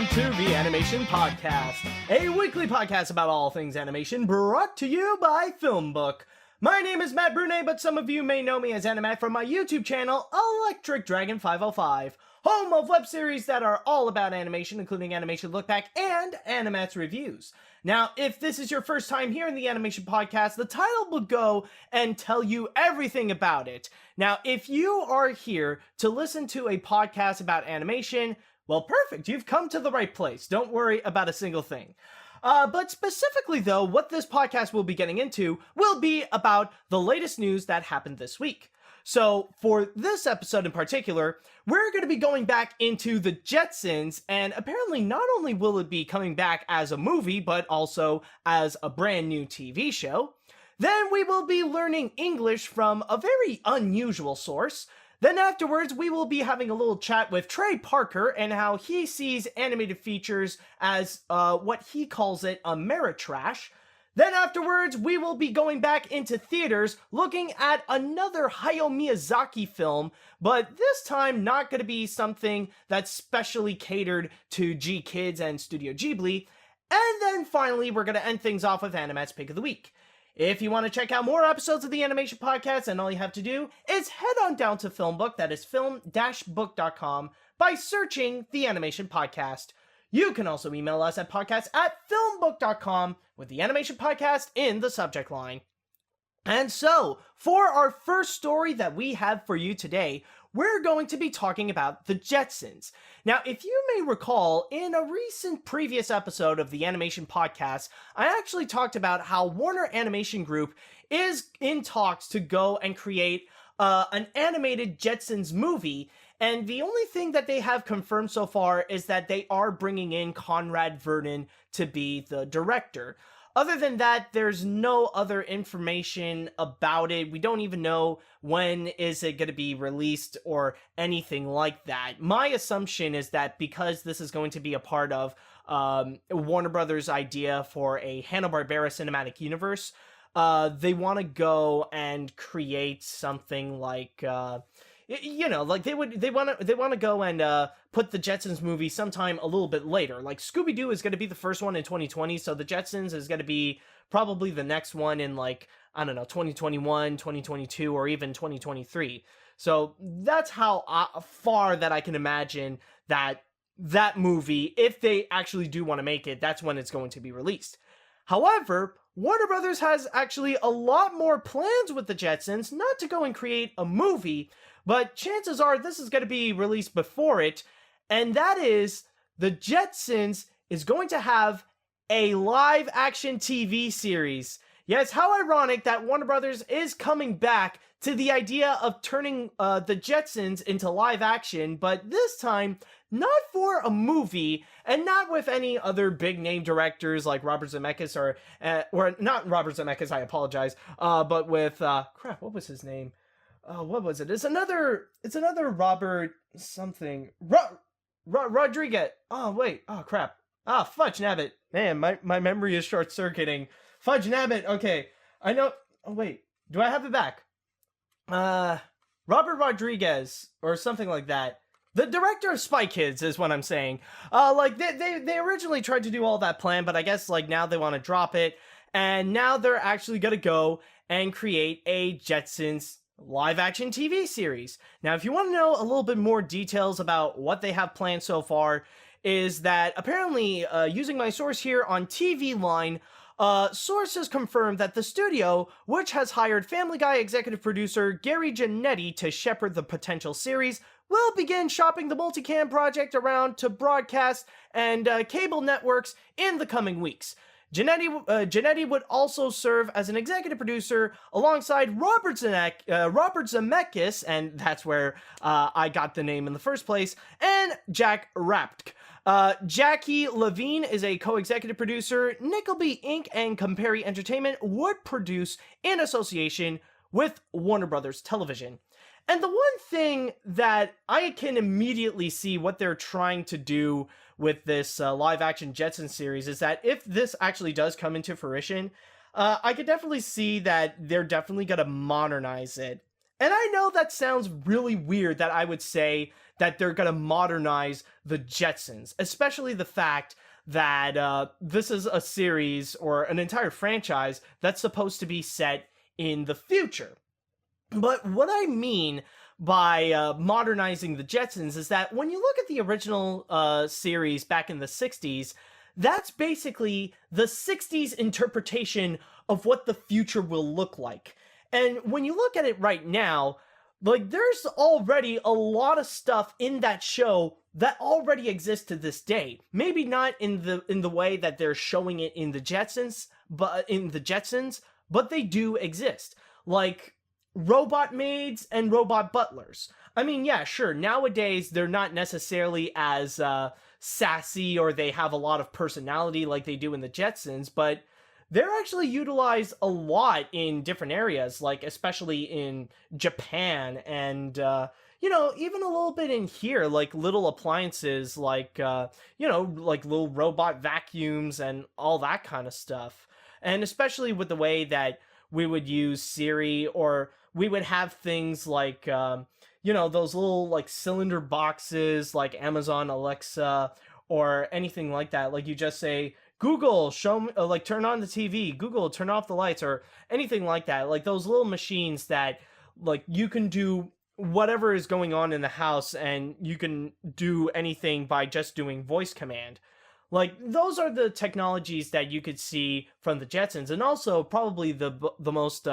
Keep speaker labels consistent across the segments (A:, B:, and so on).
A: Welcome to the Animation Podcast, a weekly podcast about all things animation brought to you by FilmBook. My name is Matt Brunet, but some of you may know me as AniMat from my YouTube channel, Electric Dragon 505, home of web series that are all about animation, including Animation Look Back and AniMat's reviews. Now, if this is your first time here in the Animation Podcast, the title will go and tell you everything about it. Now, if you are here to listen to a podcast about animation, well, perfect, you've come to the right place. Don't worry about a single thing. But specifically, though, what this podcast will be getting into will be about the latest news that happened this week. So, for this episode in particular, we're going to be going back into the Jetsons, and apparently not only will it be coming back as a movie, but also as a brand new TV show. Then we will be learning English from a very unusual source. Then afterwards, we will be having a little chat with Trey Parker and how he sees animated features as what he calls it, Ameritrash. Then afterwards, we will be going back into theaters looking at another Hayao Miyazaki film, but this time not going to be something that's specially catered to G-Kids and Studio Ghibli. And then finally, we're going to end things off with AniMat's Pick of the Week. If you want to check out more episodes of the Animation Podcast, then all you have to do is head on down to FilmBook, that is film-book.com, by searching the Animation Podcast. You can also email us at podcast@filmbook.com with the Animation Podcast in the subject line. And so, for our first story that we have for you today, we're going to be talking about the Jetsons. Now, if you may recall, in a recent previous episode of the Animation Podcast, I actually talked about how Warner Animation Group is in talks to go and create an animated Jetsons movie, and the only thing that they have confirmed so far is that they are bringing in Conrad Vernon to be the director. Other than that, there's no other information about it. We don't even know when is it going to be released or anything like that. My assumption is that because this is going to be a part of Warner Brothers' idea for a Hanna-Barbera cinematic universe, they want to go and create something like... like they want to go and put the Jetsons movie sometime a little bit later. Like Scooby-Doo is going to be the first one in 2020, so the Jetsons is going to be probably the next one in 2021, 2022, or even 2023. So that's how far that I can imagine that movie, if they actually do want to make it, that's when it's going to be released. However, Warner Brothers has actually a lot more plans with the Jetsons, not to go and create a movie, but chances are this is going to be released before it, and that is, the Jetsons is going to have a live-action TV series. Yes, how ironic that Warner Brothers is coming back to the idea of turning the Jetsons into live-action, but this time, not for a movie, and not with any other big-name directors like Robert Zemeckis, or not Robert Zemeckis, I apologize, but with, what was his name? What was it? It's another Robert something. Rodriguez. Oh, wait. Oh, crap. Fudge nabbit. Man, my memory is short-circuiting. Fudge nabbit. Okay. I know. Oh, wait. Do I have it back? Robert Rodriguez, or something like that. The director of Spy Kids is what I'm saying. They originally tried to do all that plan, but I guess, now they want to drop it. And now they're actually going to go and create a Jetsons live-action TV series. Now, if you want to know a little bit more details about what they have planned so far, is that apparently, using my source here on TV Line, sources confirmed that the studio, which has hired Family Guy executive producer Gary Janetti to shepherd the potential series, will begin shopping the multicam project around to broadcast and cable networks in the coming weeks. Janetti would also serve as an executive producer alongside Robert Zemeckis, and that's where I got the name in the first place, and Jack Rapk. Jackie Levine is a co-executive producer. Nickelby Inc. and Campari Entertainment would produce in association with Warner Brothers Television. And the one thing that I can immediately see what they're trying to do with this live-action Jetsons series is that if this actually does come into fruition, I could definitely see that they're definitely going to modernize it. And I know that sounds really weird that I would say that they're going to modernize the Jetsons, especially the fact that this is a series or an entire franchise that's supposed to be set in the future. But what I mean by modernizing the Jetsons is that when you look at the original series back in the 60s, that's basically the 60s interpretation of what the future will look like. And when you look at it right now, like there's already a lot of stuff in that show that already exists to this day. Maybe not in the way that they're showing it in the Jetsons, but they do exist. Like robot maids and robot butlers. I mean, yeah, sure, nowadays they're not necessarily as sassy or they have a lot of personality like they do in the Jetsons, but they're actually utilized a lot in different areas, like especially in Japan and, even a little bit in here, like little appliances, like, like little robot vacuums and all that kind of stuff. And especially with the way that we would use Siri, or we would have things like, those little like cylinder boxes like Amazon Alexa or anything like that. Like you just say, Google, show me, like turn on the TV, Google, turn off the lights, or anything like that. Like those little machines that like you can do whatever is going on in the house and you can do anything by just doing voice command. Like those are the technologies that you could see from the Jetsons. And also probably the most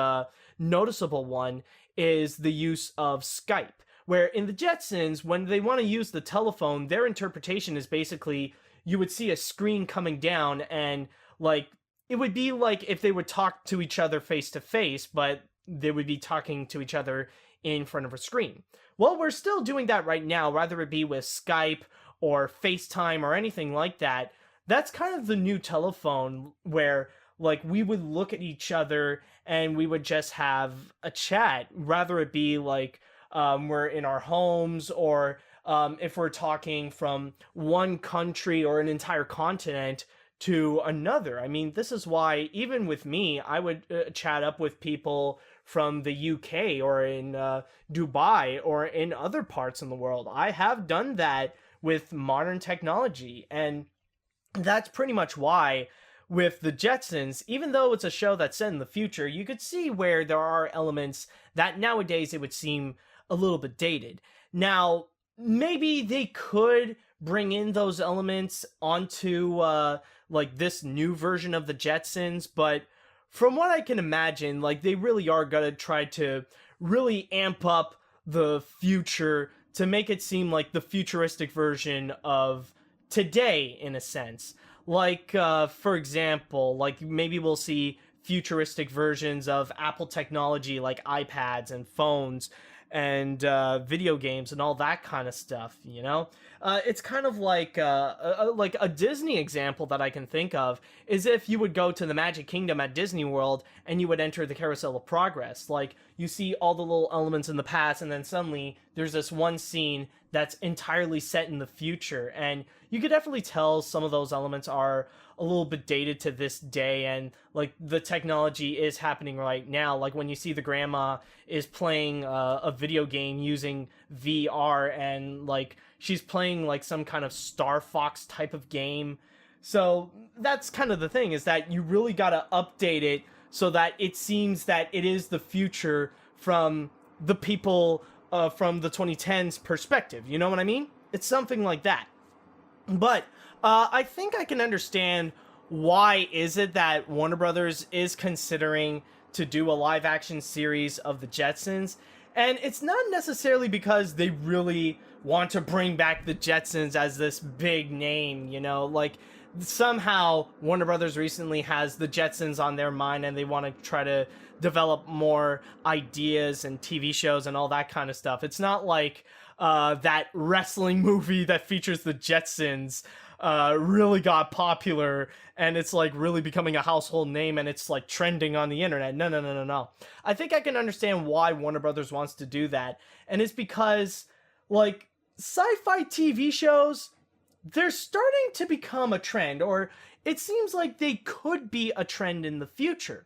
A: noticeable one is the use of Skype, where in the Jetsons, when they want to use the telephone, their interpretation is basically you would see a screen coming down and like it would be like if they would talk to each other face to face, but they would be talking to each other in front of a screen. Well, we're still doing that right now, whether it be with Skype or FaceTime or anything like that. That's kind of the new telephone where like we would look at each other and we would just have a chat, rather it be like we're in our homes, or if we're talking from one country or an entire continent to another. I mean, this is why even with me, I would chat up with people from the UK or in Dubai or in other parts in the world. I have done that with modern technology, and that's pretty much why with the Jetsons, even though it's a show that's set in the future, you could see where there are elements that nowadays it would seem a little bit dated. Now, maybe they could bring in those elements onto like this new version of the Jetsons, but from what I can imagine, like they really are gonna try to really amp up the future to make it seem like the futuristic version of today, in a sense. Like, for example, like maybe we'll see futuristic versions of Apple technology like iPads and phones and video games and all that kind of stuff, you know? It's kind of like a Disney example that I can think of is if you would go to the Magic Kingdom at Disney World and you would enter the Carousel of Progress. Like, you see all the little elements in the past, and then suddenly there's this one scene that's entirely set in the future, and you could definitely tell some of those elements are a little bit dated to this day, and like the technology is happening right now. Like when you see the grandma is playing a video game using VR, and like she's playing like some kind of Star Fox type of game. So that's kind of the thing, is that you really gotta update it so that it seems that it is the future from the people from the 2010s perspective. You know what I mean? It's something like that. But I think I can understand why is it that Warner Brothers is considering to do a live action series of the Jetsons. And it's not necessarily because they really want to bring back the Jetsons as this big name, you know, like somehow Warner Brothers recently has the Jetsons on their mind and they want to try to develop more ideas and TV shows and all that kind of stuff. It's not like that wrestling movie that features the Jetsons really got popular and it's like really becoming a household name and it's like trending on the internet. No. I think I can understand why Warner Brothers wants to do that. And it's because like sci-fi TV shows, they're starting to become a trend, or it seems like they could be a trend in the future.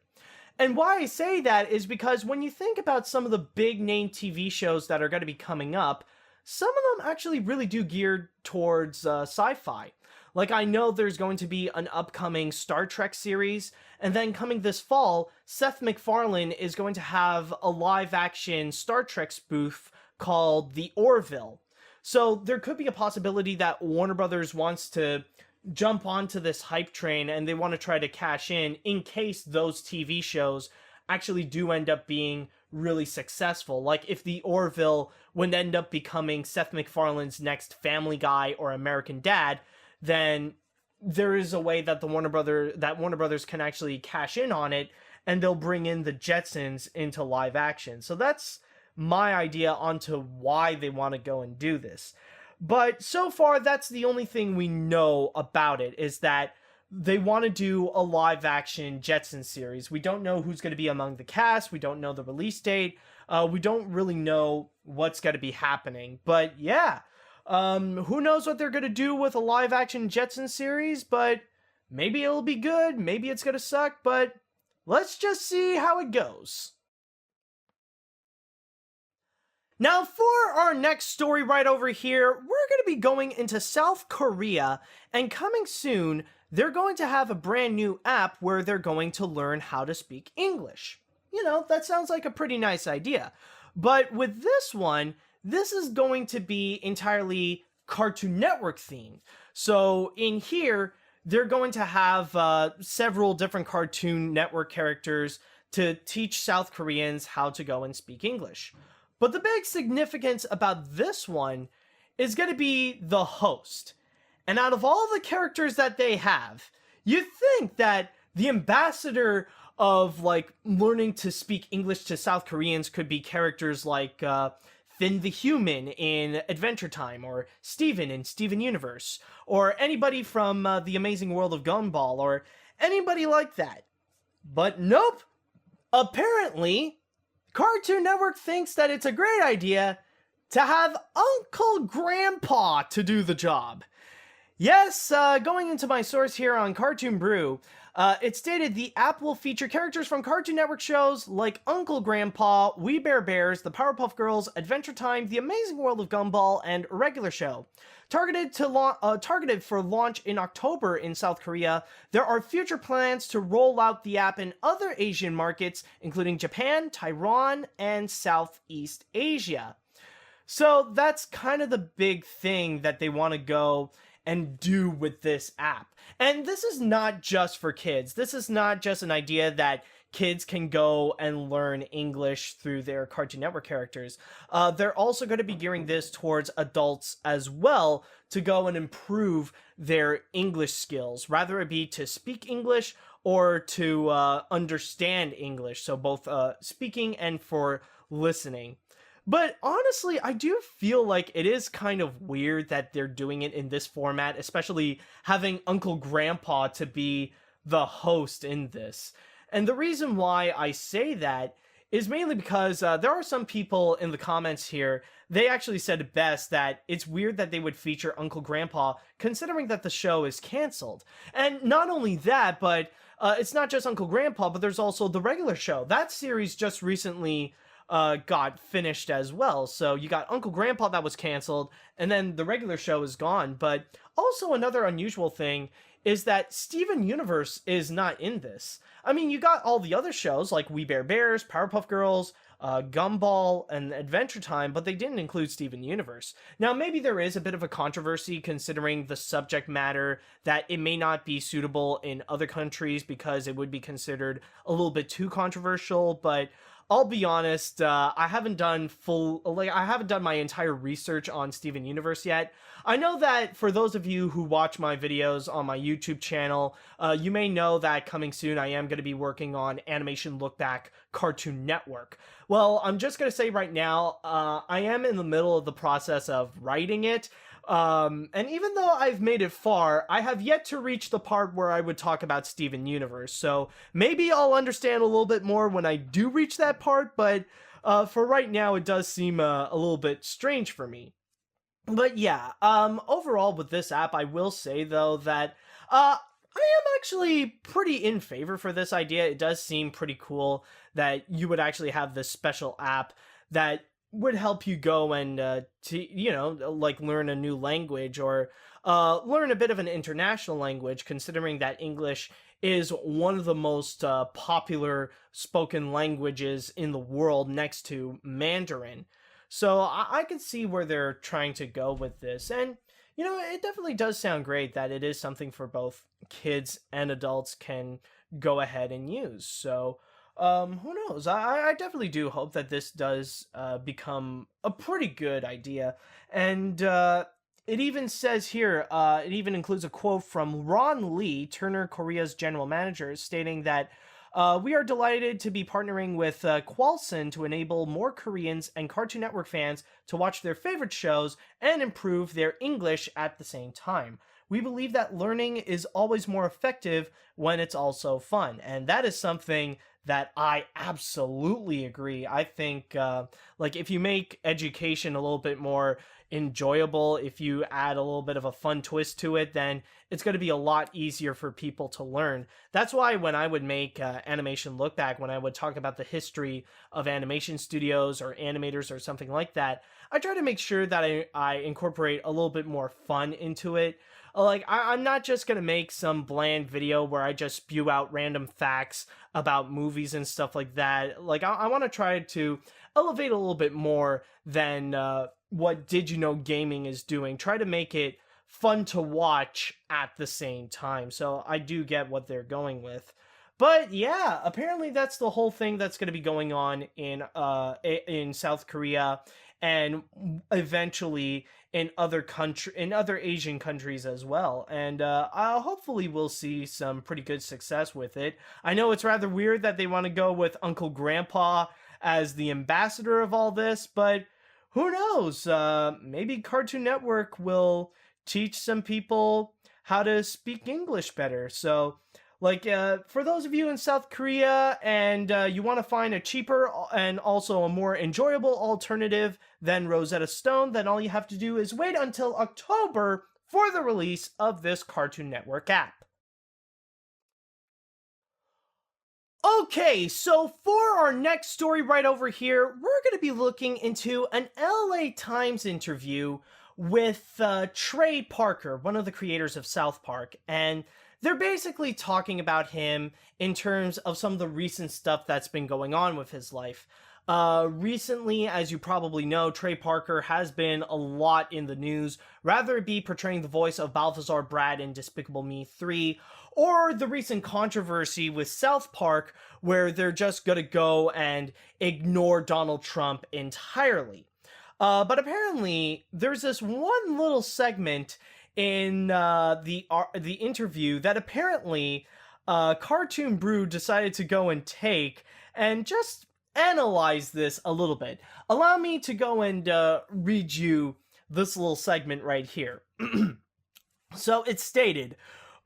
A: And why I say that is because when you think about some of the big name TV shows that are going to be coming up, some of them actually really do gear towards sci-fi. Like, I know there's going to be an upcoming Star Trek series, and then coming this fall, Seth MacFarlane is going to have a live-action Star Trek spoof called The Orville. So there could be a possibility that Warner Brothers wants to jump onto this hype train and they want to try to cash in case those TV shows actually do end up being really successful. Like if The Orville would end up becoming Seth MacFarlane's next Family Guy or American Dad, then there is a way that Warner Brothers can actually cash in on it, and they'll bring in the Jetsons into live action. So that's my idea onto why they want to go and do this. But so far, that's the only thing we know about it, is that they want to do a live action Jetsons series. We don't know who's going to be among the cast. We don't know the release date. We don't really know what's going to be happening. But yeah, who knows what they're going to do with a live action Jetsons series, but maybe it'll be good. Maybe it's going to suck, but let's just see how it goes. Now, for our next story right over here, we're going to be going into South Korea, and coming soon, they're going to have a brand new app where they're going to learn how to speak English. You know, that sounds like a pretty nice idea. But with this one, this is going to be entirely Cartoon Network themed. So in here, they're going to have several different Cartoon Network characters to teach South Koreans how to go and speak English. But the big significance about this one is going to be the host. And out of all the characters that they have, you'd think that the ambassador of, like, learning to speak English to South Koreans could be characters like Finn the Human in Adventure Time, or Steven in Steven Universe, or anybody from The Amazing World of Gumball, or anybody like that. But nope! Apparently, Cartoon Network thinks that it's a great idea to have Uncle Grandpa to do the job. Yes, going into my source here on Cartoon Brew, it stated the app will feature characters from Cartoon Network shows like Uncle Grandpa, We Bare Bears, The Powerpuff Girls, Adventure Time, The Amazing World of Gumball, and a regular show. Targeted for launch in October in South Korea, there are future plans to roll out the app in other Asian markets, including Japan, Taiwan, and Southeast Asia. So that's kind of the big thing that they want to go and do with this app. And this is not just for kids. This is not just an idea that kids can go and learn English through their Cartoon Network characters. They're also going to be gearing this towards adults as well to go and improve their English skills, rather it be to speak English or to understand English, so both speaking and for listening. But honestly, I do feel like it is kind of weird that they're doing it in this format, especially having Uncle Grandpa to be the host in this. And the reason why I say that is mainly because there are some people in the comments here, they actually said it best that it's weird that they would feature Uncle Grandpa considering that the show is canceled. And not only that, but it's not just Uncle Grandpa, but there's also the regular show. That series just recently got finished as well. So you got Uncle Grandpa that was canceled, and then the regular show is gone. But also another unusual thing is that Steven Universe is not in this. I mean, you got all the other shows like We Bare Bears, Powerpuff Girls, Gumball, and Adventure Time, but they didn't include Steven Universe. Now, maybe there is a bit of a controversy considering the subject matter, that it may not be suitable in other countries because it would be considered a little bit too controversial, but I'll be honest, I haven't done my entire research on Steven Universe yet. I know that for those of you who watch my videos on my YouTube channel, you may know that coming soon I am going to be working on Animation Look Back Cartoon Network. Well, I'm just going to say right now, I am in the middle of the process of writing it. And even though I've made it far, I have yet to reach the part where I would talk about Steven Universe, so maybe I'll understand a little bit more when I do reach that part, but for right now it does seem a little bit strange for me. But yeah, overall with this app, I will say though that I am actually pretty in favor for this idea. It does seem pretty cool that you would actually have this special app that would help you go and like learn a new language or learn a bit of an international language, considering that English is one of the most popular spoken languages in the world next to Mandarin. So I can see where they're trying to go with this. And it definitely does sound great that it is something for both kids and adults can go ahead and use. So, who knows? I definitely do hope that this does become a pretty good idea. And it even says here, it even includes a quote from Ron Lee, Turner Korea's general manager, stating that we are delighted to be partnering with Kwalson to enable more Koreans and Cartoon Network fans to watch their favorite shows and improve their English at the same time. We believe that learning is always more effective when it's also fun. And that is something that I absolutely agree. I think, if you make education a little bit more enjoyable, if you add a little bit of a fun twist to it, then it's going to be a lot easier for people to learn. That's why when I would make animation look back, when I would talk about the history of animation studios or animators or something like that, I try to make sure that I incorporate a little bit more fun into it. I'm not just going to make some bland video where I just spew out random facts about movies and stuff like that. I want to try to elevate a little bit more than what Did You Know Gaming is doing. Try to make it fun to watch at the same time. So I do get what they're going with. But yeah, apparently that's the whole thing that's going to be going on in South Korea and eventually in other Asian countries as well. And hopefully we'll see some pretty good success with it. I know it's rather weird that they want to go with Uncle Grandpa as the ambassador of all this, but who knows? Maybe Cartoon Network will teach some people how to speak English better. So, for those of you in South Korea and you want to find a cheaper and also a more enjoyable alternative than Rosetta Stone, then all you have to do is wait until October for the release of this Cartoon Network app. Okay, so for our next story right over here, we're going to be looking into an LA Times interview with Trey Parker, one of the creators of South Park, and they're basically talking about him in terms of some of the recent stuff that's been going on with his life. Recently, as you probably know, Trey Parker has been a lot in the news, rather it be portraying the voice of Balthazar Brad in Despicable Me 3, or the recent controversy with South Park, where they're just gonna go and ignore Donald Trump entirely. But apparently, there's this one little segment in the interview that apparently Cartoon Brew decided to go and take and just analyze this a little bit. Allow me to go and read you this little segment right here. So it stated,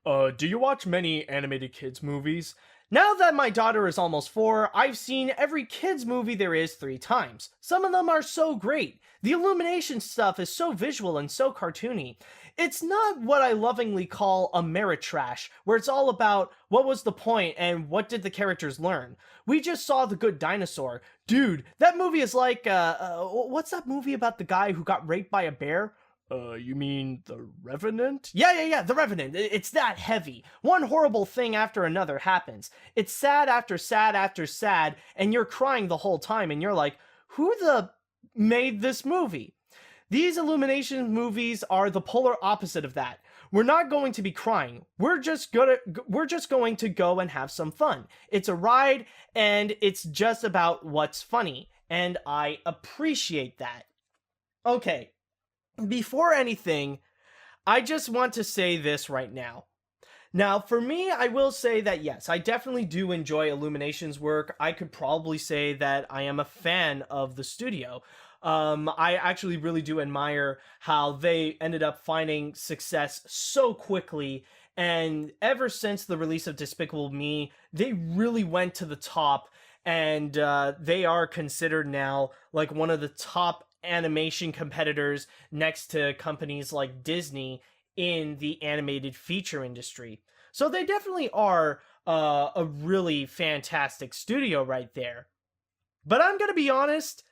A: do you watch many animated kids movies? Now that my daughter is almost 4, I've seen every kids movie there is 3 times. Some of them are so great. The Illumination stuff is so visual and so cartoony. It's not what I lovingly call Ameritrash, where it's all about what was the point and what did the characters learn. We just saw The Good Dinosaur. Dude, that movie is like, what's that movie about the guy who got raped by a bear? You mean The Revenant? Yeah, The Revenant. It's that heavy. One horrible thing after another happens. It's sad after sad after sad, and you're crying the whole time, and you're like, who the made this movie? These Illumination movies are the polar opposite of that. We're not going to be crying. We're just going to go and have some fun. It's a ride, and it's just about what's funny, and I appreciate that. Okay, before anything, I just want to say this right now. Now, for me, I will say that yes, I definitely do enjoy Illumination's work. I could probably say that I am a fan of the studio. I actually really do admire how they ended up finding success so quickly, and ever since the release of Despicable Me, they really went to the top, and they are considered now like one of the top animation competitors next to companies like Disney in the animated feature industry. So they definitely are a really fantastic studio right there. But I'm going to be honest,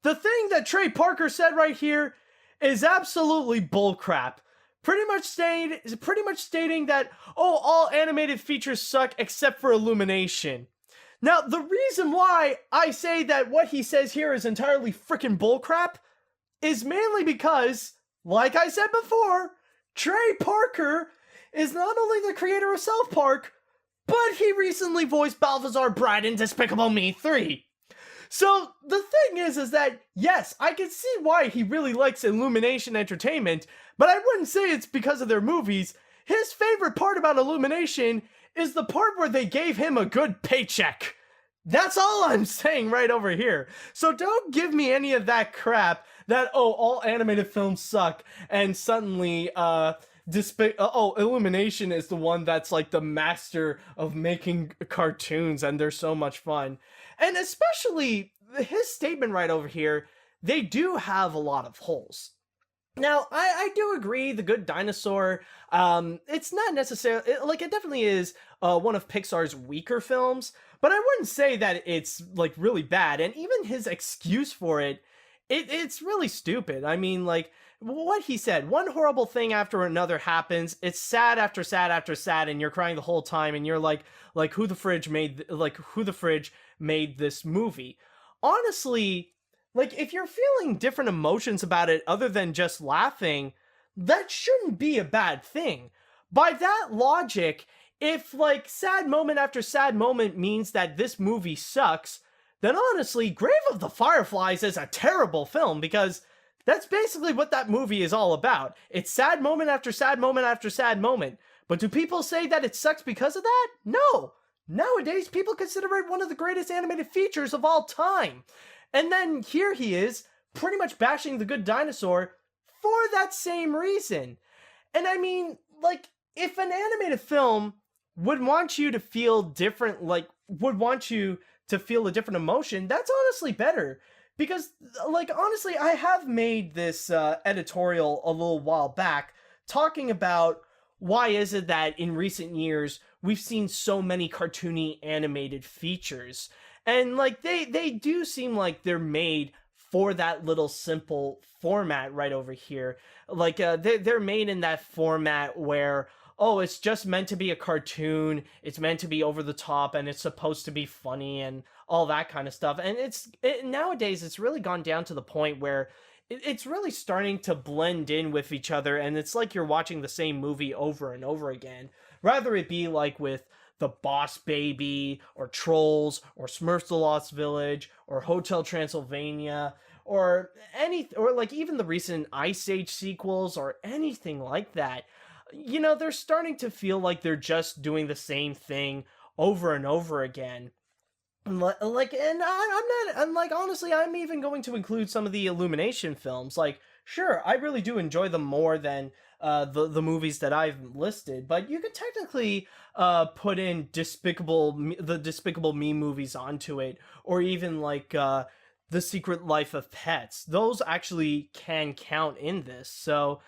A: the thing that Trey Parker said right here is absolutely bullcrap. Pretty much stating that, oh, all animated features suck except for Illumination. Now, the reason why I say that what he says here is entirely freaking bullcrap is mainly because, like I said before, Trey Parker is not only the creator of South Park, but he recently voiced Balthazar Bride in Despicable Me 3. So the thing is that, yes, I can see why he really likes Illumination Entertainment, but I wouldn't say it's because of their movies. His favorite part about Illumination is the part where they gave him a good paycheck. That's all I'm saying right over here. So don't give me any of that crap that, oh, all animated films suck, and suddenly, Illumination is the one that's like the master of making cartoons and they're so much fun. And especially his statement right over here, they do have a lot of holes. Now, I do agree, The Good Dinosaur, it's not necessarily, it definitely is one of Pixar's weaker films, but I wouldn't say that it's, like, really bad, and even his excuse for it's really stupid. I mean, like, what he said, one horrible thing after another happens, it's sad after sad after sad, and you're crying the whole time, and you're like, who the fridge made this movie? Honestly, like, if you're feeling different emotions about it other than just laughing, that shouldn't be a bad thing. By that logic, if, like, sad moment after sad moment means that this movie sucks, then honestly, Grave of the Fireflies is a terrible film, because that's basically what that movie is all about. It's sad moment after sad moment after sad moment. But do people say that it sucks because of that? No! Nowadays, people consider it one of the greatest animated features of all time. And then here he is, pretty much bashing The Good Dinosaur for that same reason. And I mean, like, if an animated film would want you to feel different, like, would want you to feel a different emotion, that's honestly better. Because, like, honestly, I have made this editorial a little while back talking about why is it that in recent years we've seen so many cartoony animated features. And, like, they do seem like they're made for that little simple format right over here. Like, they're made in that format where, oh, it's just meant to be a cartoon, it's meant to be over the top, and it's supposed to be funny and all that kind of stuff. And nowadays, it's really gone down to the point where it's really starting to blend in with each other, and it's like you're watching the same movie over and over again. Rather it be like with The Boss Baby, or Trolls, or Smurfs the Lost Village, or Hotel Transylvania, or like even the recent Ice Age sequels, or anything like that. You know, they're starting to feel like they're just doing the same thing over and over again. Like, and I'm like, honestly, I'm even going to include some of the Illumination films. Like, sure, I really do enjoy them more than the movies that I've listed, but you could technically put in the Despicable Me movies onto it, or even like The Secret Life of Pets. Those actually can count in this. So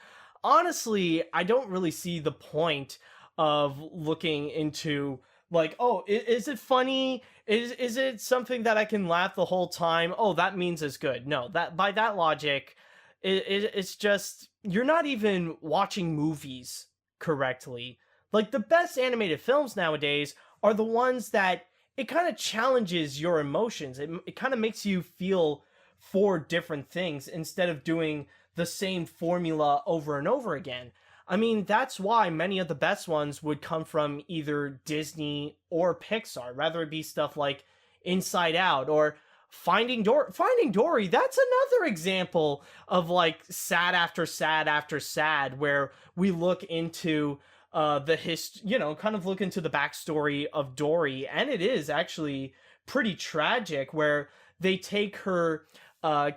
A: honestly, I don't really see the point of looking into, like, oh, is it funny? Is it something that I can laugh the whole time? Oh, that means it's good. No, that by that logic, it's just, you're not even watching movies correctly. Like, the best animated films nowadays are the ones that it kind of challenges your emotions. It kind of makes you feel for different things instead of doing the same formula over and over again. I mean, that's why many of the best ones would come from either Disney or Pixar, rather it be stuff like Inside Out or Finding Dory. Finding Dory, that's another example of, like, sad after sad after sad, where we look into kind of look into the backstory of Dory, and it is actually pretty tragic, where they take her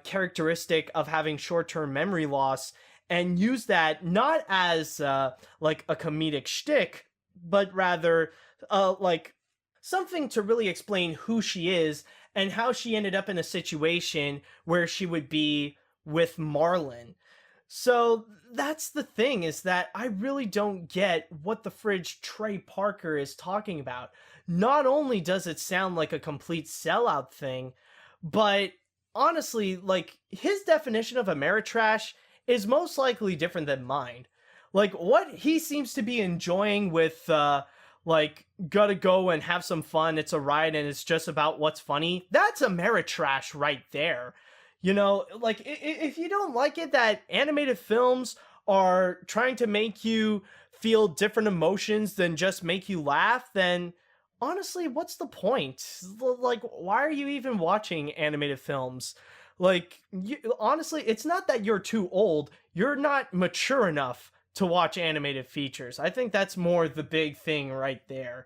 A: characteristic of having short-term memory loss and use that not as like a comedic shtick, but rather like something to really explain who she is and how she ended up in a situation where she would be with Marlin. So that's the thing, is that I really don't get what the fridge Trey Parker is talking about. Not only does it sound like a complete sellout thing, but honestly, like his definition of Ameritrash is most likely different than mine. Like what he seems to be enjoying with like gotta go and have some fun, it's a ride and it's just about what's funny. That's Ameritrash right there. You know, like if you don't like it that animated films are trying to make you feel different emotions than just make you laugh, then honestly, what's the point? Like, why are you even watching animated films? Like, honestly, it's not that you're too old, you're not mature enough to watch animated features. I think that's more the big thing right there.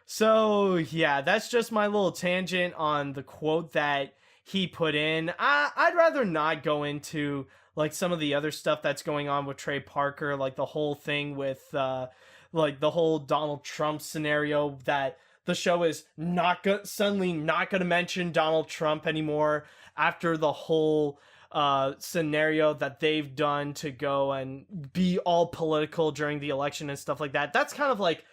A: So, yeah, that's just my little tangent on the quote that he put in. I'd rather not go into like some of the other stuff that's going on with Trey Parker, like the whole thing with like the whole Donald Trump scenario, that the show is suddenly not going to mention Donald Trump anymore after the whole scenario that they've done to go and be all political during the election and stuff like that. That's kind of like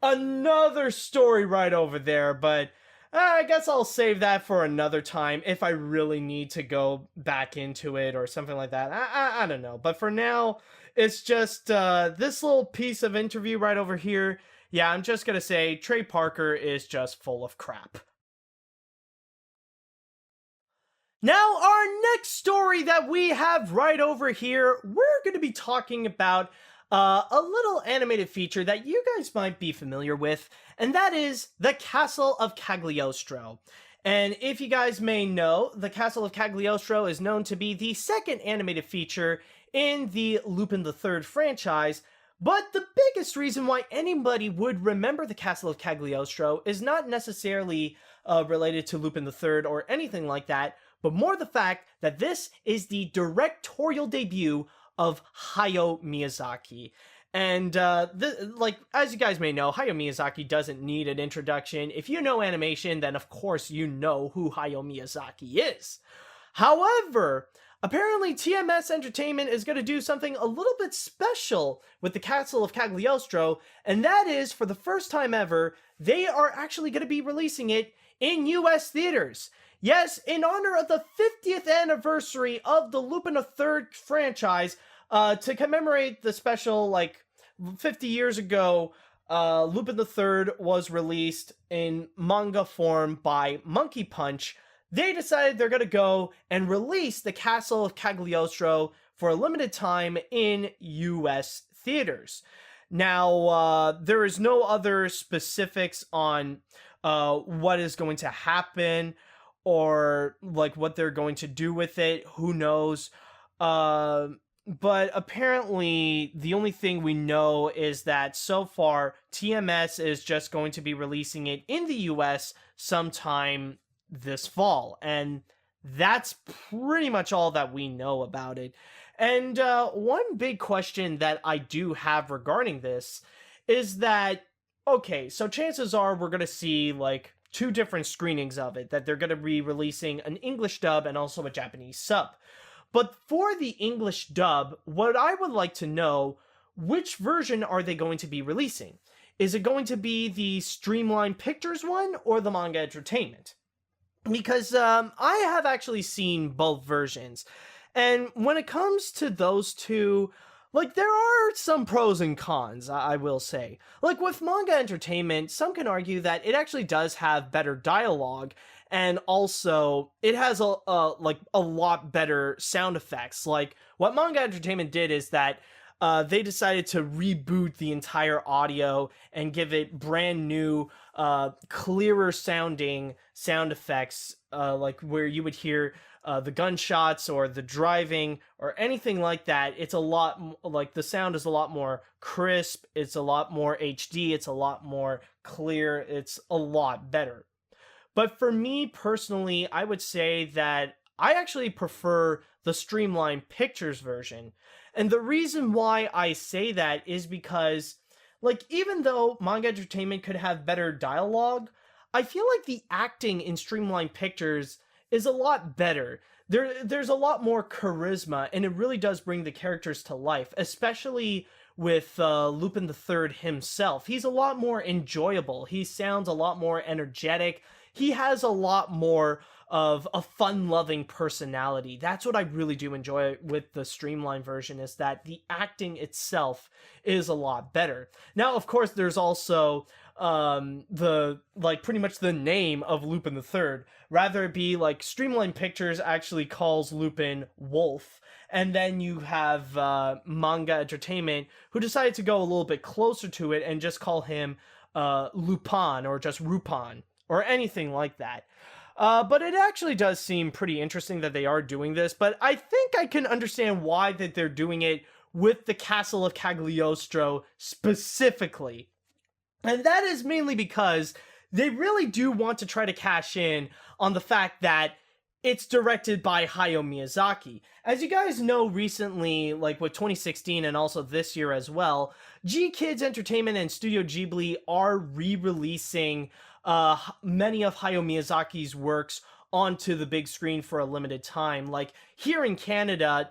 A: another story right over there, but I guess I'll save that for another time if I really need to go back into it or something like that. I don't know. But for now, it's just this little piece of interview right over here. Yeah, I'm just going to say Trey Parker is just full of crap. Now, our next story that we have right over here, we're going to be talking about a little animated feature that you guys might be familiar with, and that is the Castle of Cagliostro. And if you guys may know, the Castle of Cagliostro is known to be the second animated feature in the Lupin the Third franchise, but the biggest reason why anybody would remember the Castle of Cagliostro is not necessarily related to Lupin the Third or anything like that, but more the fact that this is the directorial debut of Hayao Miyazaki. And like, as you guys may know, Hayao Miyazaki doesn't need an introduction. If you know animation, then of course you know who Hayao Miyazaki is. However, apparently TMS Entertainment is going to do something a little bit special with the Castle of Cagliostro, and that is, for the first time ever, they are actually going to be releasing it in US theaters. Yes, in honor of the 50th anniversary of the Lupin the Third franchise, to commemorate the special, like, 50 years ago, Lupin the Third was released in manga form by Monkey Punch. They decided they're going to go and release the Castle of Cagliostro for a limited time in US theaters. Now, there is no other specifics on what is going to happen or like what they're going to do with it. Who knows? But apparently the only thing we know is that so far TMS is just going to be releasing it in the US sometime this fall, and that's pretty much all that we know about it. And one big question that I do have regarding this is that, okay, so chances are we're going to see like two different screenings of it, that they're going to be releasing an English dub and also a Japanese sub. But for the English dub, what I would like to know, which version are they going to be releasing? Is it going to be the Streamline Pictures one or the Manga Entertainment? Because I have actually seen both versions. And when it comes to those two, like, there are some pros and cons, I will say. Like, with Manga Entertainment, some can argue that it actually does have better dialogue, and also it has a lot better sound effects. Like, what Manga Entertainment did is that they decided to reboot the entire audio and give it brand new, clearer sounding sound effects, like where you would hear the gunshots or the driving or anything like that. It's a lot, like, the sound is a lot more crisp, it's a lot more HD, it's a lot more clear, it's a lot better. But for me personally, I would say that I actually prefer the Streamline Pictures version. And the reason why I say that is because, like, even though Manga Entertainment could have better dialogue, I feel like the acting in Streamline Pictures is a lot better. there's a lot more charisma, and it really does bring the characters to life, especially with Lupin the Third himself. He's a lot more enjoyable. He sounds a lot more energetic. He has a lot more of a fun-loving personality. That's what I really do enjoy with the streamlined version, is that the acting itself is a lot better. Now, of course, there's also the, like, pretty much the name of Lupin the Third. Rather it be like Streamline Pictures actually calls Lupin Wolf, and then you have Manga Entertainment, who decided to go a little bit closer to it and just call him Lupin, or just Rupin, or anything like that. But it actually does seem pretty interesting that they are doing this, but I think I can understand why that they're doing it with the Castle of Cagliostro specifically. And that is mainly because they really do want to try to cash in on the fact that it's directed by Hayao Miyazaki. As you guys know, recently, like with 2016 and also this year as well, G-Kids Entertainment and Studio Ghibli are re-releasing many of Hayao Miyazaki's works onto the big screen for a limited time. Like here in Canada,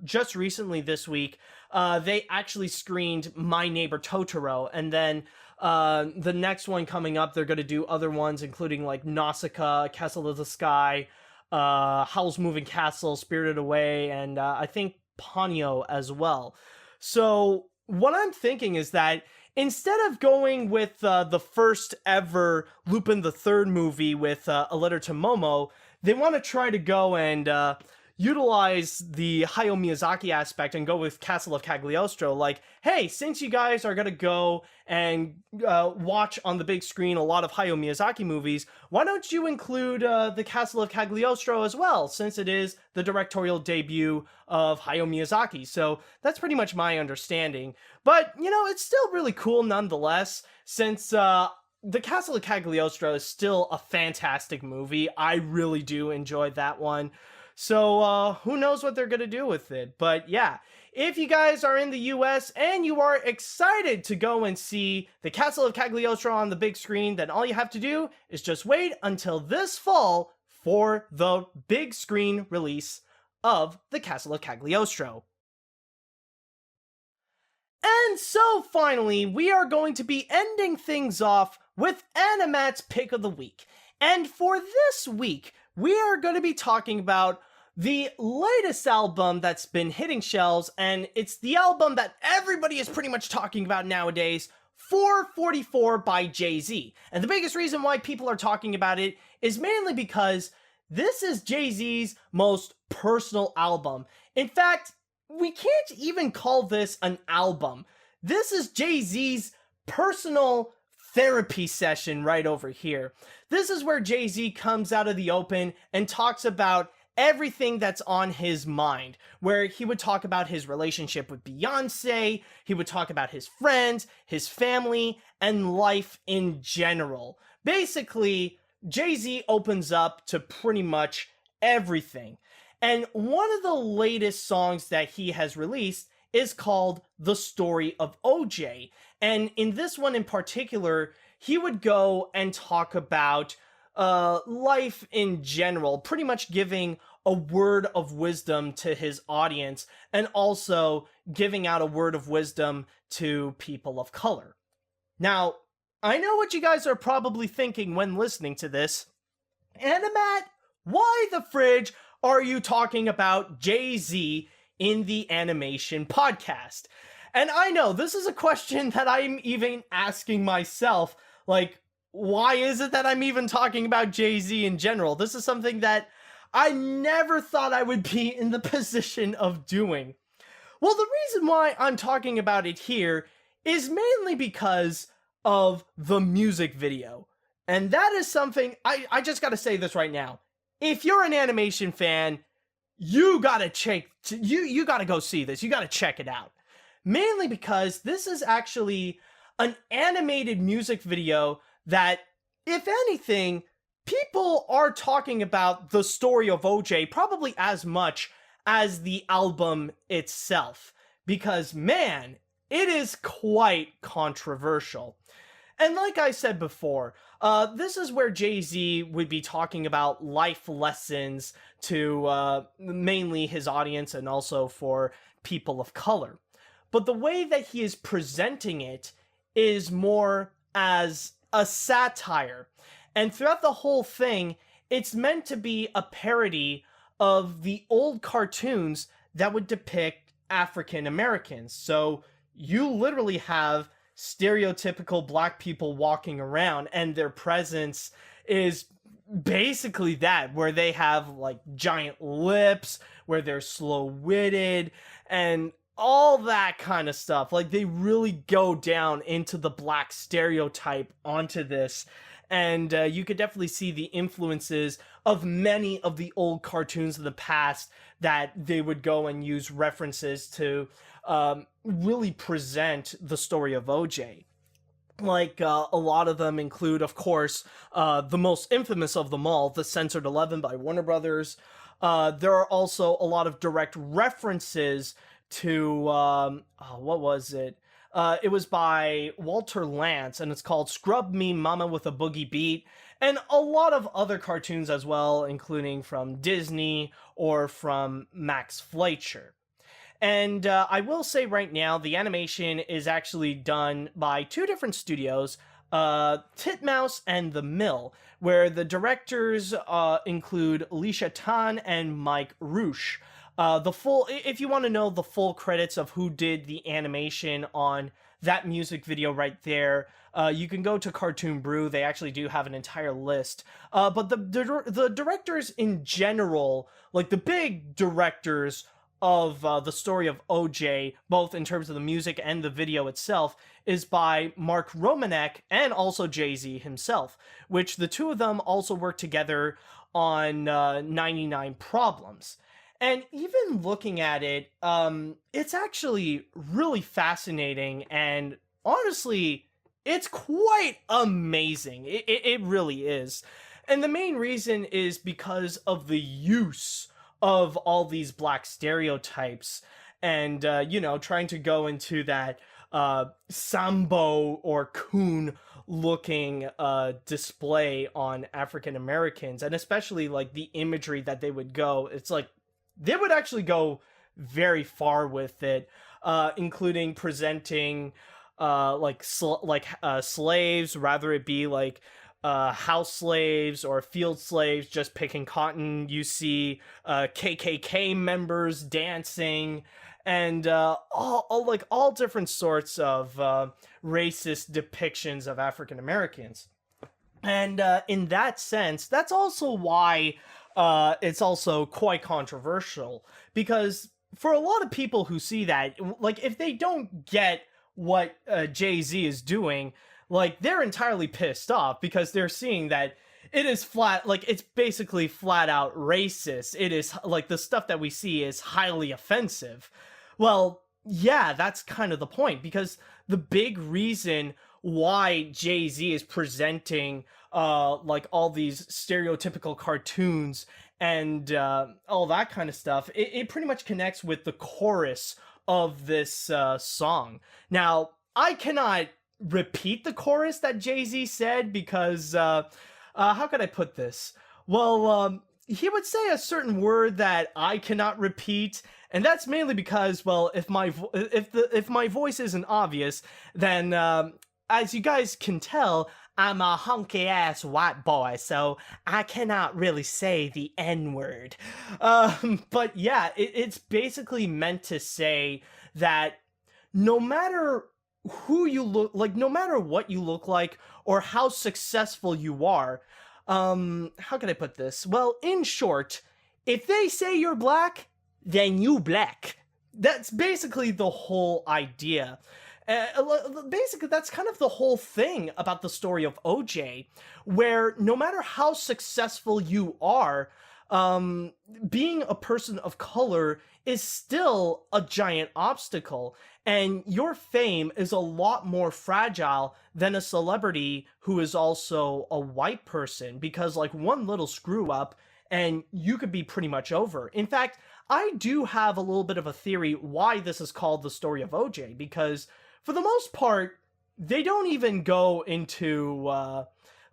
A: just recently this week, they actually screened My Neighbor Totoro, and then the next one coming up, they're going to do other ones, including like Nausicaa, Castle of the Sky, Howl's Moving Castle, Spirited Away, and I think Ponyo as well. So what I'm thinking is that instead of going with the first ever Lupin the Third movie with A Letter to Momo, they want to try to go and utilize the Hayao Miyazaki aspect and go with Castle of Cagliostro. Like, hey, since you guys are going to go and watch on the big screen a lot of Hayao Miyazaki movies, why don't you include the Castle of Cagliostro as well, since it is the directorial debut of Hayao Miyazaki. So that's pretty much my understanding. But, you know, it's still really cool nonetheless, since the Castle of Cagliostro is still a fantastic movie. I really do enjoy that one. So who knows what they're going to do with it. But yeah, if you guys are in the US and you are excited to go and see the Castle of Cagliostro on the big screen, then all you have to do is just wait until this fall for the big screen release of the Castle of Cagliostro. And so finally, we are going to be ending things off with AniMat's Pick of the Week. And for this week, we are going to be talking about the latest album that's been hitting shelves, and it's the album that everybody is pretty much talking about nowadays, 444 by Jay-Z. And the biggest reason why people are talking about it is mainly because this is Jay-Z's most personal album. In fact, we can't even call this an album. This is Jay-Z's personal therapy session right over here. This is where Jay-Z comes out of the open and talks about everything that's on his mind, where he would talk about his relationship with Beyonce, he would talk about his friends, his family, and life in general. Basically, Jay-Z opens up to pretty much everything. And one of the latest songs that he has released is called The Story of O.J. And in this one in particular, he would go and talk about life in general, pretty much giving a word of wisdom to his audience, and also giving out a word of wisdom to people of color. Now, I know what you guys are probably thinking when listening to this. AniMat, why the fridge are you talking about Jay-Z in the animation podcast? And I know this is a question that I'm even asking myself, like, why is it that I'm even talking about Jay-Z in general? This is something that I never thought I would be in the position of doing. Well, the reason why I'm talking about it here is mainly because of the music video. And that is something, I just gotta say this right now. If you're an animation fan, you gotta you gotta go see this. You gotta check it out. Mainly because this is actually an animated music video that, if anything, people are talking about the story of O.J. probably as much as the album itself. Because, man, it is quite controversial. And like I said before, this is where Jay-Z would be talking about life lessons to mainly his audience and also for people of color. But the way that he is presenting it is more as a satire. And throughout the whole thing, it's meant to be a parody of the old cartoons that would depict African Americans. So you literally have stereotypical black people walking around, and their presence is basically that, where they have like giant lips, where they're slow-witted, and all that kind of stuff. Like, they really go down into the black stereotype onto this. And you could definitely see the influences of many of the old cartoons in the past that they would go and use references to really present the story of O.J. Like, a lot of them include, of course, the most infamous of them all, the Censored 11 by Warner Brothers. There are also a lot of direct references to, what was it? It was by Walter Lantz, and it's called Scrub Me Mama with a Boogie Beat, and a lot of other cartoons as well, including from Disney or from Max Fleischer. And I will say right now, the animation is actually done by two different studios, Titmouse and The Mill, where the directors include Alicia Tan and Mike Roosh. If you want to know the full credits of who did the animation on that music video right there, you can go to Cartoon Brew. They actually do have an entire list. But the directors in general, like the big directors of the story of O.J., both in terms of the music and the video itself, is by Mark Romanek and also Jay-Z himself, which the two of them also work together on 99 Problems. And even looking at it, it's actually really fascinating, and honestly, it's quite amazing. It really is. And the main reason is because of the use of all these black stereotypes and, trying to go into that Sambo or coon looking display on African Americans, and especially like the imagery that they would go. It's like, they would actually go very far with it, including presenting slaves, rather it be like house slaves or field slaves just picking cotton. You see KKK members dancing, and all different sorts of racist depictions of African Americans. And in that sense, that's also why it's also quite controversial, because for a lot of people who see that, like, if they don't get what Jay-Z is doing, like, they're entirely pissed off because they're seeing that it is it's basically flat out racist. It is, like, the stuff that we see is highly offensive. Well, yeah, that's kind of the point, because the big reason why Jay-Z is presenting all these stereotypical cartoons and all that kind of stuff, it pretty much connects with the chorus of this song. Now, I cannot repeat the chorus that Jay-Z said because, how could I put this? Well, he would say a certain word that I cannot repeat, and that's mainly because, well, if my voice isn't obvious, then as you guys can tell, I'm a hunky-ass white boy, so I cannot really say the N-word. But yeah, it's basically meant to say that no matter who you look like, no matter what you look like, or how successful you are, how can I put this? Well, in short, if they say you're black, then you black. That's basically the whole idea. Basically, that's kind of the whole thing about the story of O.J., where no matter how successful you are, being a person of color is still a giant obstacle, and your fame is a lot more fragile than a celebrity who is also a white person, because like one little screw up and you could be pretty much over. In fact, I do have a little bit of a theory why this is called the story of O.J., because for the most part, they don't even go into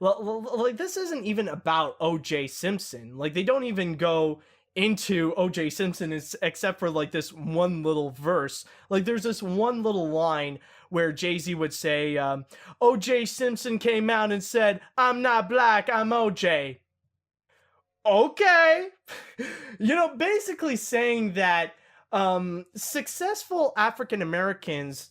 A: like this isn't even about O.J. Simpson. Like they don't even go into O.J. Simpson except for like this one little verse. Like there's this one little line where Jay-Z would say, O.J. Simpson came out and said, "I'm not black, I'm O.J." Okay. Basically saying that successful African Americans,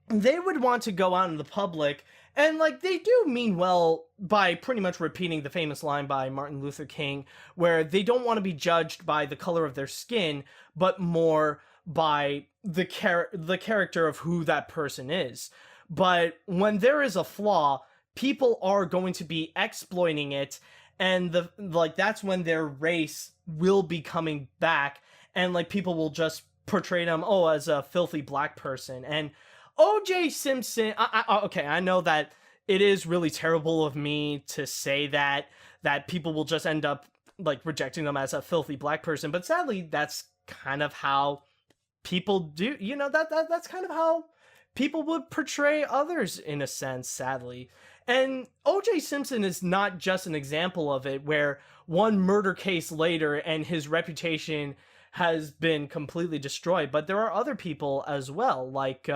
A: they would want to go out in the public, and like they do mean well by pretty much repeating the famous line by Martin Luther King, where they don't want to be judged by the color of their skin, but more by the character of who that person is. But when there is a flaw, people are going to be exploiting it, and that's when their race will be coming back, and like people will just portray them as a filthy black person. And O.J. Simpson, okay, I know that it is really terrible of me to say that people will just end up like rejecting them as a filthy black person, but sadly that's kind of how people do, that's kind of how people would portray others in a sense, sadly. And O.J. Simpson is not just an example of it, where one murder case later and his reputation has been completely destroyed, but there are other people as well, like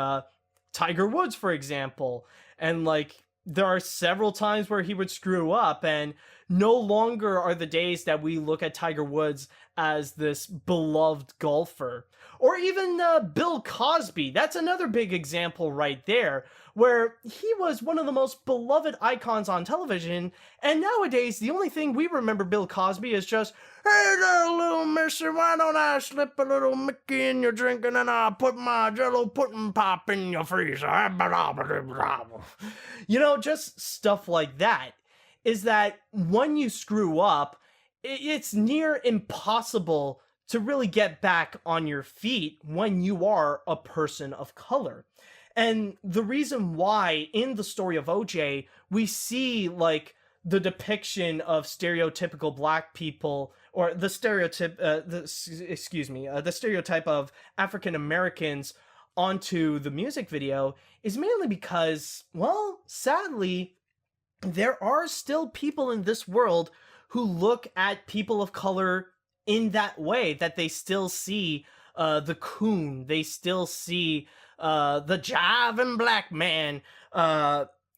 A: Tiger Woods, for example. And like there are several times where he would screw up, and no longer are the days that we look at Tiger Woods as this beloved golfer. Or even Bill Cosby. That's another big example right there, where he was one of the most beloved icons on television, and nowadays the only thing we remember Bill Cosby is just, "Hey there, little mister, why don't I slip a little Mickey in your drink and then I'll put my Jello pudding pop in your freezer." Just stuff like that. Is that when you screw up, it's near impossible to really get back on your feet when you are a person of color. And the reason why in the story of O.J. we see like the depiction of stereotypical black people, or the stereotype of African Americans onto the music video, is mainly because, well, sadly, there are still people in this world who look at people of color in that way, that they still see the coon, they still see the jiving black man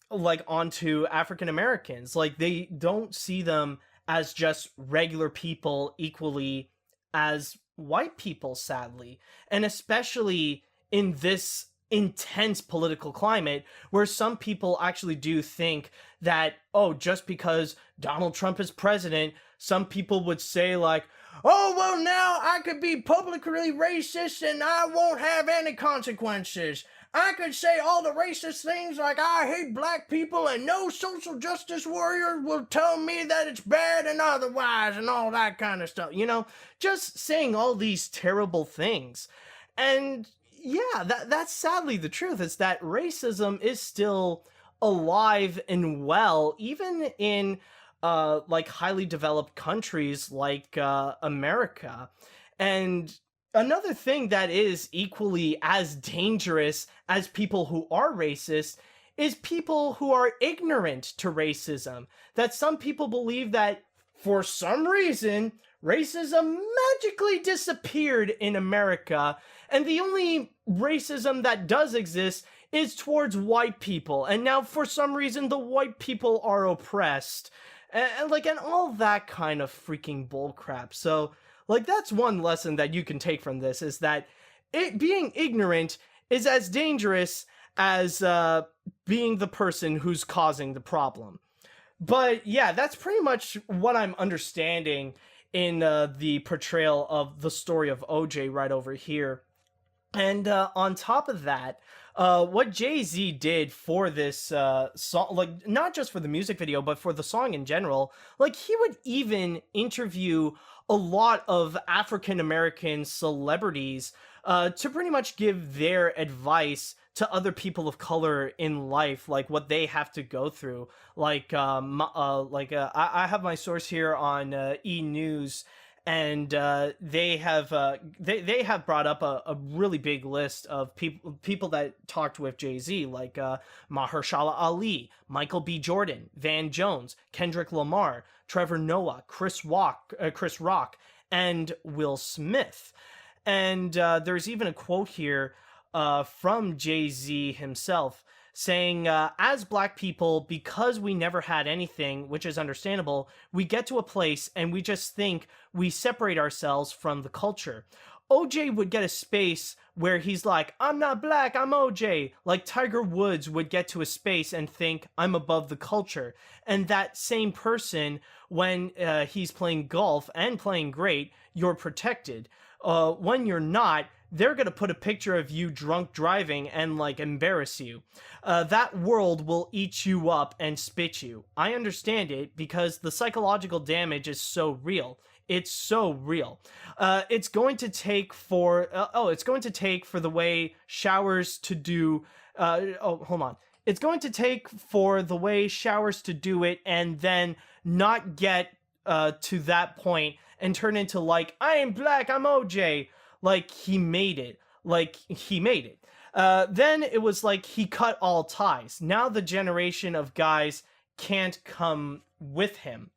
A: like onto African Americans. Like they don't see them as just regular people equally as white people, sadly. And especially in this intense political climate where some people actually do think that, just because Donald Trump is president, some people would say like, "Oh, well, now I could be publicly racist and I won't have any consequences. I could say all the racist things like I hate black people and no social justice warrior will tell me that it's bad and otherwise," and all that kind of stuff. Just saying all these terrible things. And yeah, that's sadly the truth, is that racism is still alive and well, even in like highly developed countries like America. And another thing that is equally as dangerous as people who are racist is people who are ignorant to racism. That some people believe that for some reason racism magically disappeared in America, and the only racism that does exist is towards white people, and now for some reason the white people are oppressed, and all that kind of freaking bullcrap. So like that's one lesson that you can take from this, is that being ignorant is as dangerous as being the person who's causing the problem. But yeah, that's pretty much what I'm understanding in the portrayal of the story of O.J. right over here. And on top of that, what Jay-Z did for this song, like not just for the music video, but for the song in general, like he would even interview a lot of African American celebrities to pretty much give their advice to other people of color in life, like what they have to go through. I have my source here on E! News, and they have brought up a really big list of people that talked with Jay-Z, like Mahershala Ali, Michael B. Jordan, Van Jones, Kendrick Lamar, Trevor Noah, Chris Rock, and Will Smith. And there's even a quote here from Jay-Z himself saying, as Black people, because we never had anything, which is understandable, we get to a place and we just think we separate ourselves from the culture. OJ would get a space where he's like, I'm not Black, I'm OJ. Like Tiger Woods would get to a space and think, I'm above the culture. And that same person, when he's playing golf and playing great, you're protected. When you're not, they're going to put a picture of you drunk driving and like embarrass you. That world will eat you up and spit you. I understand it because the psychological damage is so real. It's so real. It's going to take for the way showers to do. It's going to take for the way showers to do it and then not get to that point and turn into like, I am Black, I'm OJ. Like he made it. Then it was like he cut all ties. Now the generation of guys can't come with him.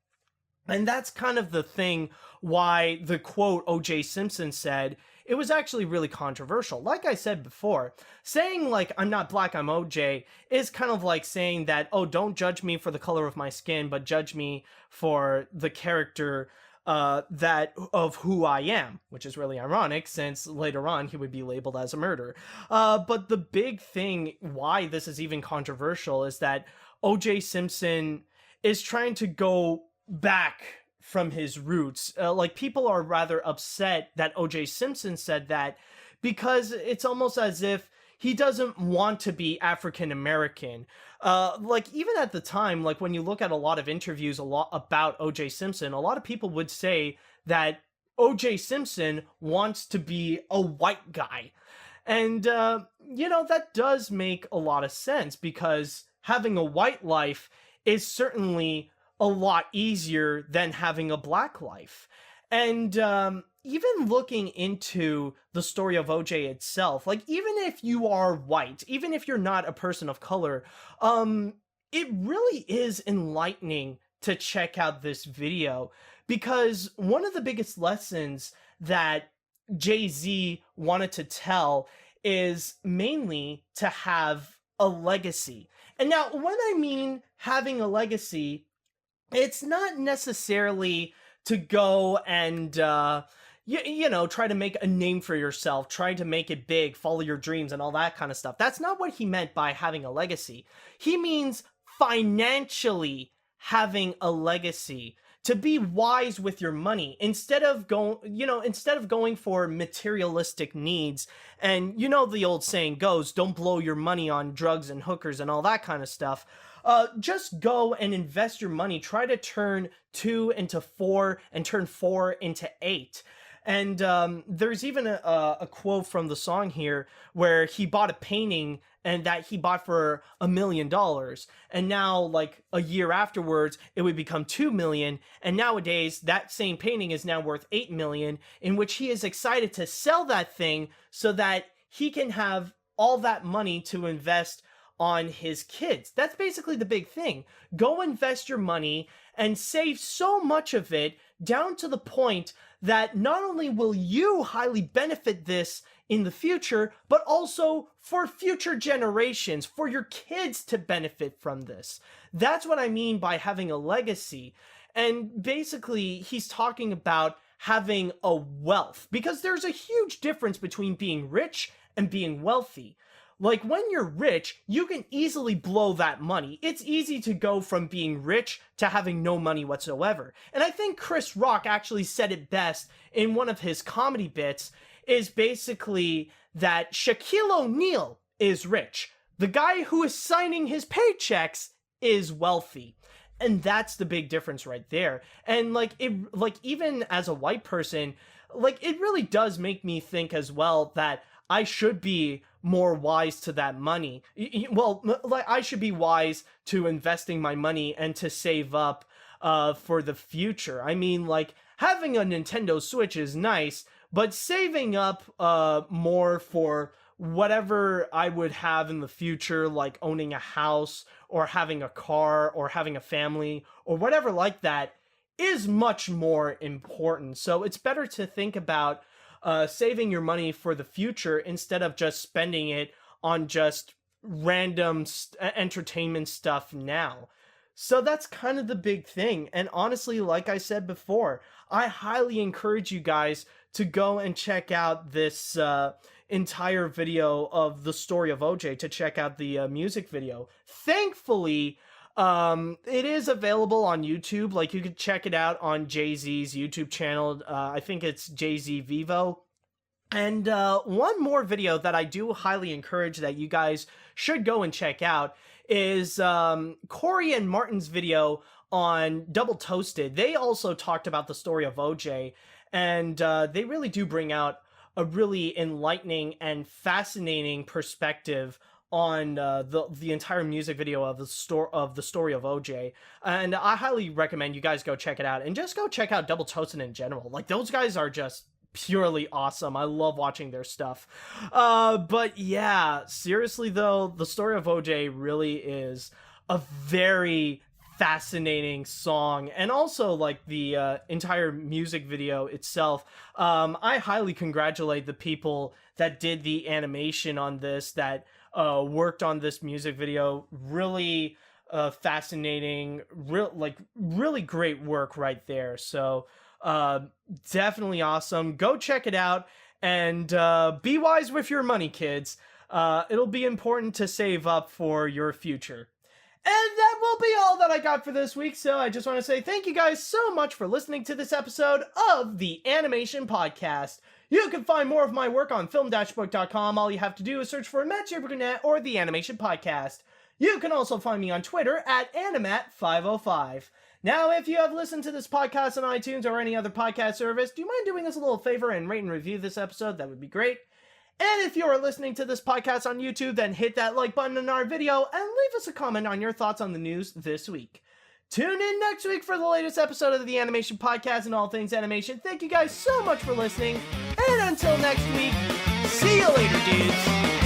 A: And that's kind of the thing why the quote O.J. Simpson said, it was actually really controversial. Like I said before, saying like, I'm not Black, I'm OJ is kind of like saying that, oh, don't judge me for the color of my skin, but judge me for the character that of who I am, which is really ironic since later on he would be labeled as a murderer. But the big thing why this is even controversial is that O.J. Simpson is trying to go back from his roots. Like people are rather upset that O.J. Simpson said that because it's almost as if he doesn't want to be African American. Like even at the time, like when you look at a lot of interviews about O.J. Simpson, a lot of people would say that O.J. Simpson wants to be a white guy. And, that does make a lot of sense because having a white life is certainly a lot easier than having a Black life. And even looking into the story of OJ itself, like even if you are white, even if you're not a person of color, it really is enlightening to check out this video because one of the biggest lessons that Jay-Z wanted to tell is mainly to have a legacy. And now when I mean having a legacy, it's not necessarily to go and, try to make a name for yourself, try to make it big, follow your dreams and all that kind of stuff. That's not what he meant by having a legacy. He means financially having a legacy, to be wise with your money instead of going for materialistic needs. And the old saying goes, don't blow your money on drugs and hookers and all that kind of stuff. Just go and invest your money. Try to turn 2 into 4 and turn 4 into 8. And there's even a quote from the song here where he bought a painting and that he bought for $1 million. And now, like a year afterwards, it would become 2 million. And nowadays, that same painting is now worth 8 million, in which he is excited to sell that thing so that he can have all that money to invest on his kids. That's basically the big thing. Go invest your money and save so much of it down to the point that not only will you highly benefit this in the future, but also for future generations, for your kids to benefit from this. That's what I mean by having a legacy. And basically, he's talking about having a wealth, because there's a huge difference between being rich and being wealthy. Like when you're rich, you can easily blow that money. It's easy to go from being rich to having no money whatsoever. And I think Chris Rock actually said it best in one of his comedy bits, is basically that Shaquille O'Neal is rich. The guy who is signing his paychecks is wealthy. And that's the big difference right there. And even as a white person, it really does make me think as well that I should be more wise to that money. Well, I should be wise to investing my money and to save up for the future. I mean, having a Nintendo Switch is nice, but saving up more for whatever I would have in the future, like owning a house or having a car or having a family or whatever like that, is much more important. So it's better to think about saving your money for the future instead of just spending it on just random entertainment stuff now. So that's kind of the big thing. And honestly, like I said before, I highly encourage you guys to go and check out this entire video of the story of OJ, to check out the music video. Thankfully, it is available on YouTube. Like, you could check it out on Jay-Z's YouTube channel. I think it's Jay-Z Vivo. And one more video that I do highly encourage that you guys should go and check out is Corey and Martin's video on Double Toasted. They also talked about the story of OJ, and they really do bring out a really enlightening and fascinating perspective on the entire music video of the story of OJ. And I highly recommend you guys go check it out, and just go check out Double Toasted in general. Like, those guys are just purely awesome. I love watching their stuff. But yeah, seriously though, the story of OJ really is a very fascinating song, and also like the entire music video itself. I highly congratulate the people that did the animation on this, that worked on this music video. Really fascinating, really great work right there. So definitely awesome. Go check it out, and be wise with your money, kids. It'll be important to save up for your future. And that will be all that I got for this week, so I just want to say thank you guys so much for listening to this episode of the Animation Podcast. You can find more of my work on film-book.com. All you have to do is search for Matt J. Brunette or the Animation Podcast. You can also find me on Twitter at AniMat505. Now, if you have listened to this podcast on iTunes or any other podcast service, do you mind doing us a little favor and rate and review this episode? That would be great. And if you are listening to this podcast on YouTube, then hit that like button in our video and leave us a comment on your thoughts on the news this week. Tune in next week for the latest episode of the Animation Podcast and all things animation. Thank you guys so much for listening, and until next week, see you later, dudes.